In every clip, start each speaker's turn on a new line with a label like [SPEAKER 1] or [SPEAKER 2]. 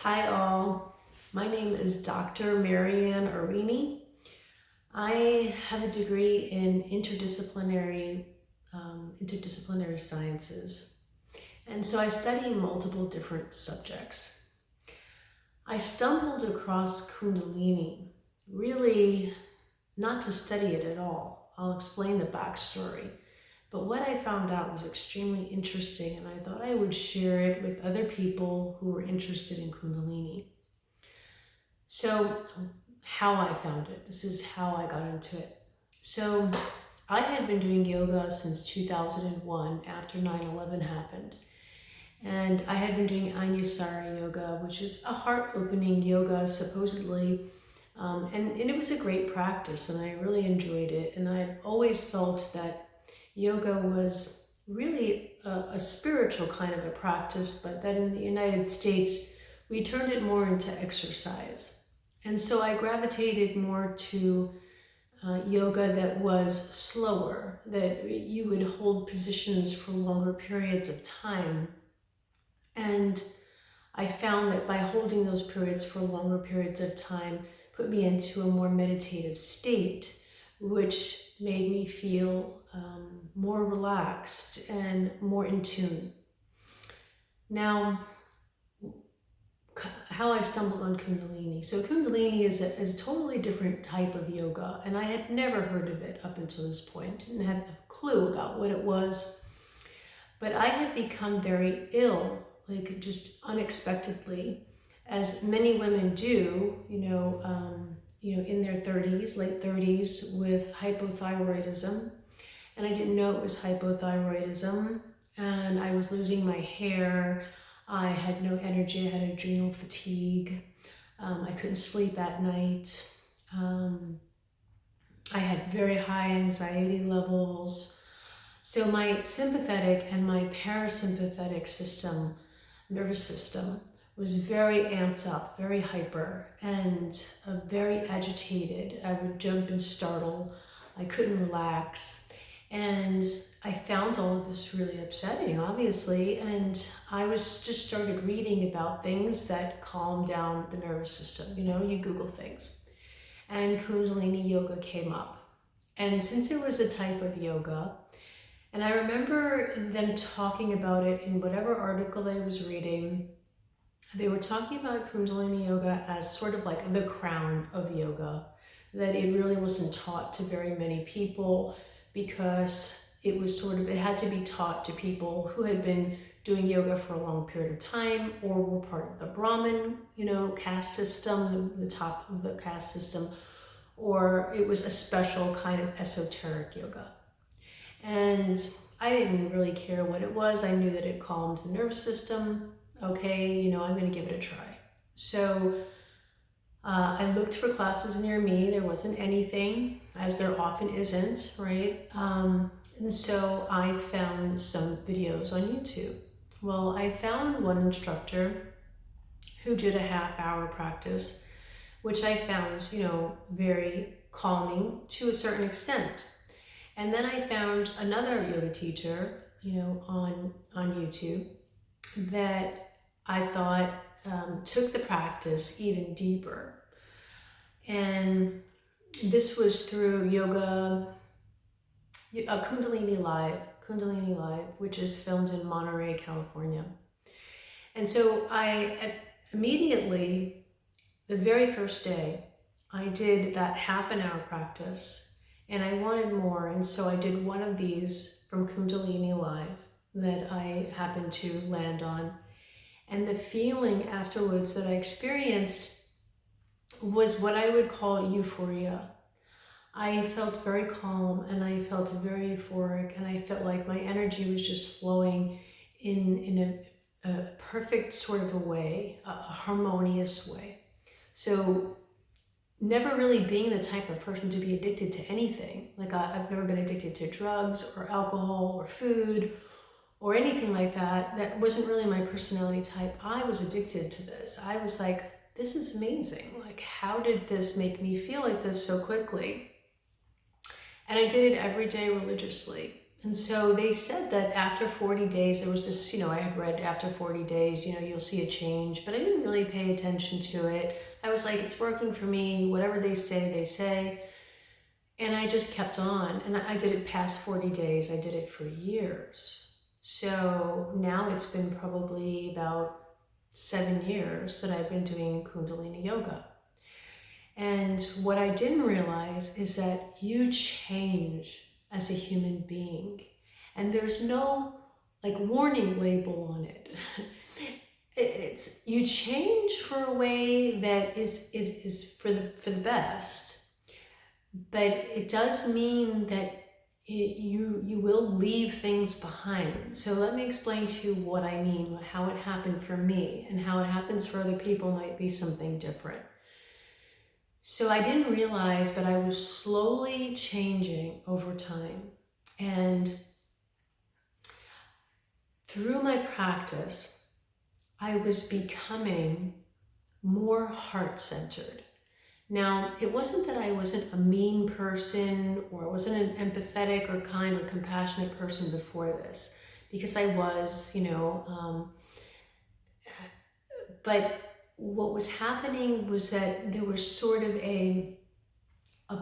[SPEAKER 1] Hi all, my name is Dr. Marianne Arini. I have a degree in interdisciplinary sciences, and so I study multiple different subjects. I stumbled across Kundalini, really not to study it at all. I'll explain the backstory. But what I found out was extremely interesting, and I thought I would share it with other people who were interested in Kundalini. So, how I found it. This is how I got into it. So, I had been doing yoga since 2001 after 9/11 happened. And I had been doing Anusara yoga, which is a heart-opening yoga, supposedly. And it was a great practice, and I really enjoyed it. And I always felt that yoga was really a spiritual kind of a practice, but that in the United States, we turned it more into exercise. And so I gravitated more to yoga that was slower, that you would hold positions for longer periods of time. And I found that by holding those periods for longer periods of time put me into a more meditative state, which made me feel more relaxed and more in tune. Now, how I stumbled on Kundalini. So Kundalini is a totally different type of yoga, and I had never heard of it up until this point and had a clue about what it was. But I had become very ill, like just unexpectedly, as many women do, in their 30s, late 30s, with hypothyroidism. And I didn't know it was hypothyroidism, and I was losing my hair. I had no energy, I had adrenal fatigue. I couldn't sleep at night. I had very high anxiety levels. So my sympathetic and my parasympathetic nervous system, was very amped up, very hyper, and very agitated. I would jump and startle. I couldn't relax. And I found all of this really upsetting, obviously, and I was just started reading about things that calm down the nervous system. You Google things. And Kundalini yoga came up. And since it was a type of yoga, and I remember them talking about it in whatever article I was reading, they were talking about Kundalini yoga as sort of like the crown of yoga, that it really wasn't taught to very many people, because it had to be taught to people who had been doing yoga for a long period of time, or were part of the Brahmin, caste system, the top of the caste system, or it was a special kind of esoteric yoga. And I didn't really care what it was. I knew that it calmed the nervous system. Okay, I'm going to give it a try. So I looked for classes near me. There wasn't anything, as there often isn't, right? And so I found some videos on YouTube. Well, I found one instructor who did a half-hour practice, which I found, very calming to a certain extent. And then I found another yoga teacher, on YouTube, that I thought took the practice even deeper. And this was through Kundalini Live, which is filmed in Monterey, California. And so I immediately, the very first day, I did that half an hour practice, and I wanted more. And so I did one of these from Kundalini Live that I happened to land on. And the feeling afterwards that I experienced was what I would call euphoria. I felt very calm, and I felt very euphoric, and I felt like my energy was just flowing in a perfect sort of a way, a harmonious way. So never really being the type of person to be addicted to anything. Like I've never been addicted to drugs or alcohol or food or anything like that. That wasn't really my personality type. I was addicted to this. I was like, this is amazing. Like, how did this make me feel like this so quickly? And I did it every day religiously. And so they said that after 40 days, there was this, I had read after 40 days, you'll see a change, but I didn't really pay attention to it. I was like, it's working for me. Whatever they say, they say. And I just kept on. And I did it past 40 days. I did it for years. So now it's been probably about 7 years that I've been doing Kundalini yoga. And what I didn't realize is that you change as a human being. And there's no warning label on it. It's you change for a way that is for the best. But it does mean that you will leave things behind. So let me explain to you what I mean, how it happened for me, and how it happens for other people might be something different. So I didn't realize, but I was slowly changing over time. And through my practice, I was becoming more heart-centered. Now, it wasn't that I wasn't a mean person, or I wasn't an empathetic or kind or compassionate person before this, because I was, but what was happening was that there was sort of a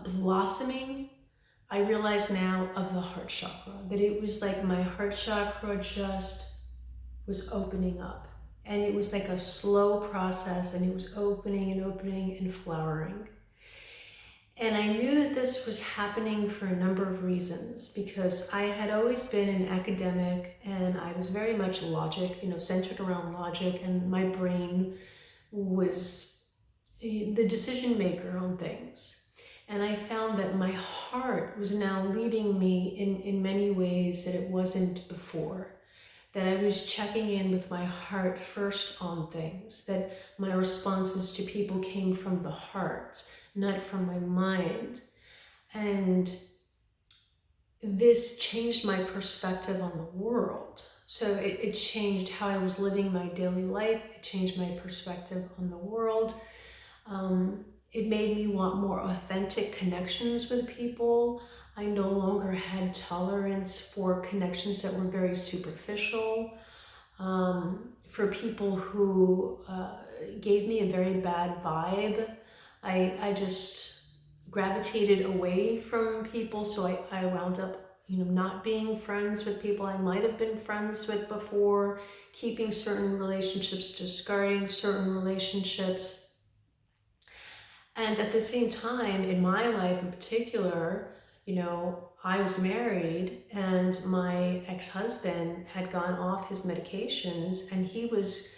[SPEAKER 1] blossoming, I realize now, of the heart chakra, that it was like my heart chakra just was opening up. And it was like a slow process, and it was opening and opening and flowering. And I knew that this was happening for a number of reasons, because I had always been an academic, and I was very much logic, centered around logic, and my brain was the decision maker on things. And I found that my heart was now leading me in many ways that it wasn't before. That I was checking in with my heart first on things, that my responses to people came from the heart, not from my mind. And this changed my perspective on the world. So it changed how I was living my daily life. It changed my perspective on the world. It made me want more authentic connections with people. I no longer had tolerance for connections that were very superficial, for people who gave me a very bad vibe. I just gravitated away from people, so I wound up not being friends with people I might have been friends with before, keeping certain relationships, discarding certain relationships. And at the same time, in my life in particular, I was married, and my ex-husband had gone off his medications, and he was,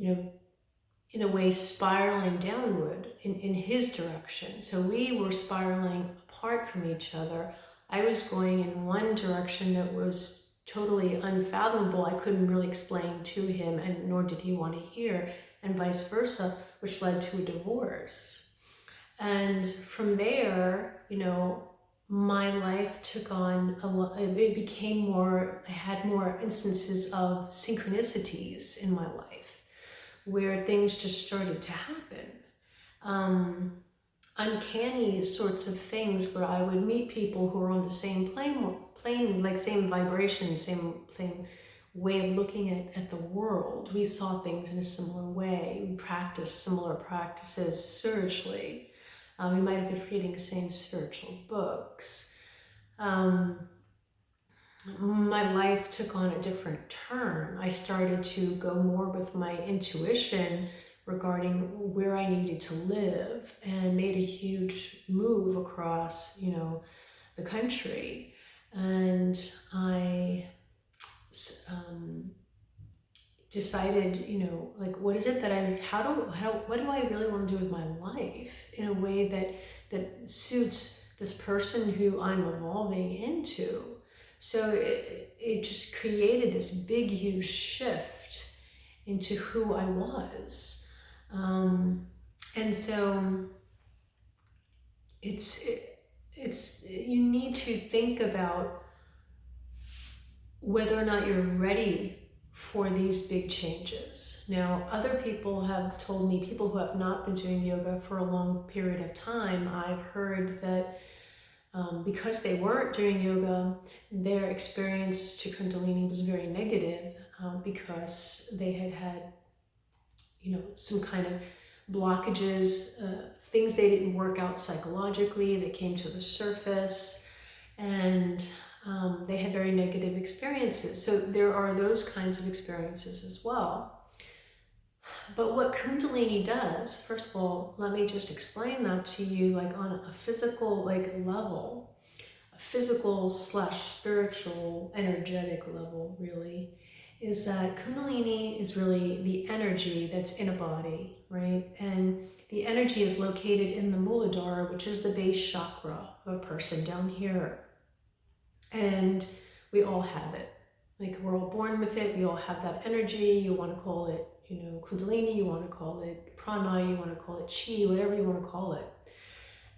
[SPEAKER 1] in a way spiraling downward in his direction. So we were spiraling apart from each other. I was going in one direction that was totally unfathomable. I couldn't really explain to him, and nor did he want to hear, and vice versa, which led to a divorce. And from there, my life took on it became more, I had more instances of synchronicities in my life where things just started to happen. Uncanny sorts of things where I would meet people who were on the same plane, like same vibration, same way of looking at the world. We saw things in a similar way. We practiced similar practices spiritually. We might have been reading the same spiritual books. My life took on a different turn. I started to go more with my intuition regarding where I needed to live, and made a huge move across, the country. And I decided, what is it that what do I really want to do with my life in a way that suits this person who I'm evolving into. So it just created this big, huge shift into who I was. And so you need to think about whether or not you're ready for these big changes. Now, other people have told me, people who have not been doing yoga for a long period of time, I've heard that Because they weren't doing yoga, their experience to Kundalini was very negative, because they had, some kind of blockages, things they didn't work out psychologically, they came to the surface, and they had very negative experiences. So there are those kinds of experiences as well. But what Kundalini does, first of all, let me just explain that to you, like on a physical level, a physical / spiritual, energetic level, really, is that Kundalini is really the energy that's in a body, right? And the energy is located in the Muladhara, which is the base chakra of a person down here. And we all have it. Like, we're all born with it. We all have that energy. You want to call it, Kundalini, you want to call it prana, you want to call it chi, whatever you want to call it.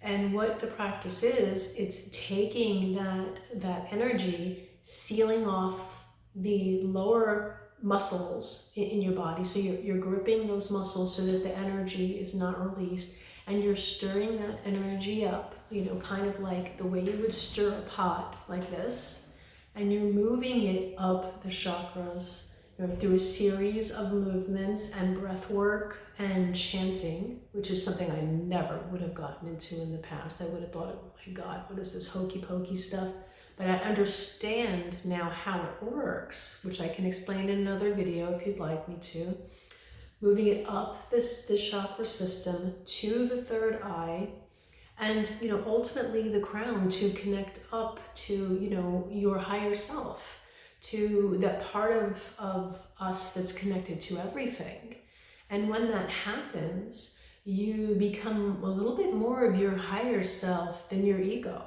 [SPEAKER 1] And what the practice is, it's taking that energy, sealing off the lower muscles in your body. So you're gripping those muscles so that the energy is not released, and you're stirring that energy up, kind of like the way you would stir a pot like this, and you're moving it up the chakras, through a series of movements and breath work and chanting, which is something I never would have gotten into in the past. I would have thought, oh my God, what is this hokey pokey stuff? But I understand now how it works, which I can explain in another video if you'd like me to. Moving it up this chakra system to the third eye, and ultimately the crown, to connect up to your higher self, to that part of us that's connected to everything. And when that happens, you become a little bit more of your higher self than your ego.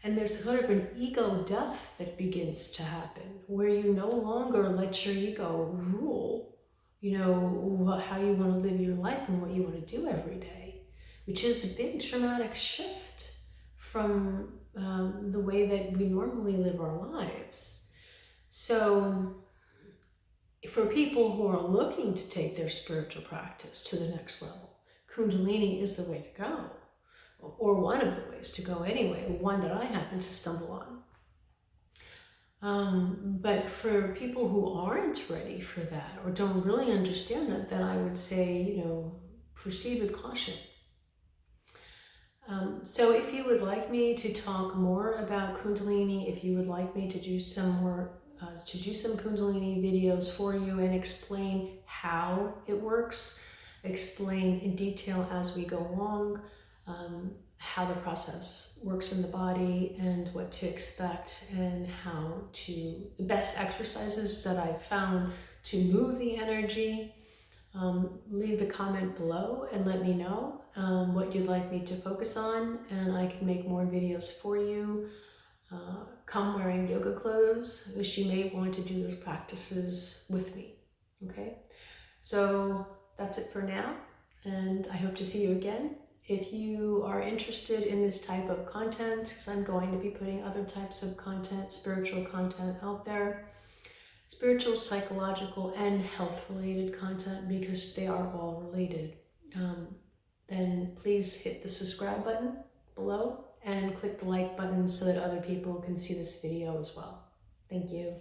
[SPEAKER 1] And there's sort of an ego death that begins to happen, where you no longer let your ego rule, how you want to live your life and what you want to do every day, which is a big dramatic shift from the way that we normally live our lives. So for people who are looking to take their spiritual practice to the next level, Kundalini is the way to go, or one of the ways to go anyway, one that I happen to stumble on. But for people who aren't ready for that, or don't really understand that, then I would say, proceed with caution. So if you would like me to talk more about Kundalini, if you would like me to do some Kundalini videos for you and explain how it works, explain in detail as we go along, how the process works in the body and what to expect, and the best exercises that I've found to move the energy, leave a comment below and let me know what you'd like me to focus on, and I can make more videos for you. Come wearing yoga clothes, which you may want to do those practices with me. Okay, so that's it for now, and I hope to see you again. If you are interested in this type of content, because I'm going to be putting other types of content, spiritual content out there, spiritual, psychological, and health-related content, because they are all related, then please hit the subscribe button below and click the like button so that other people can see this video as well. Thank you.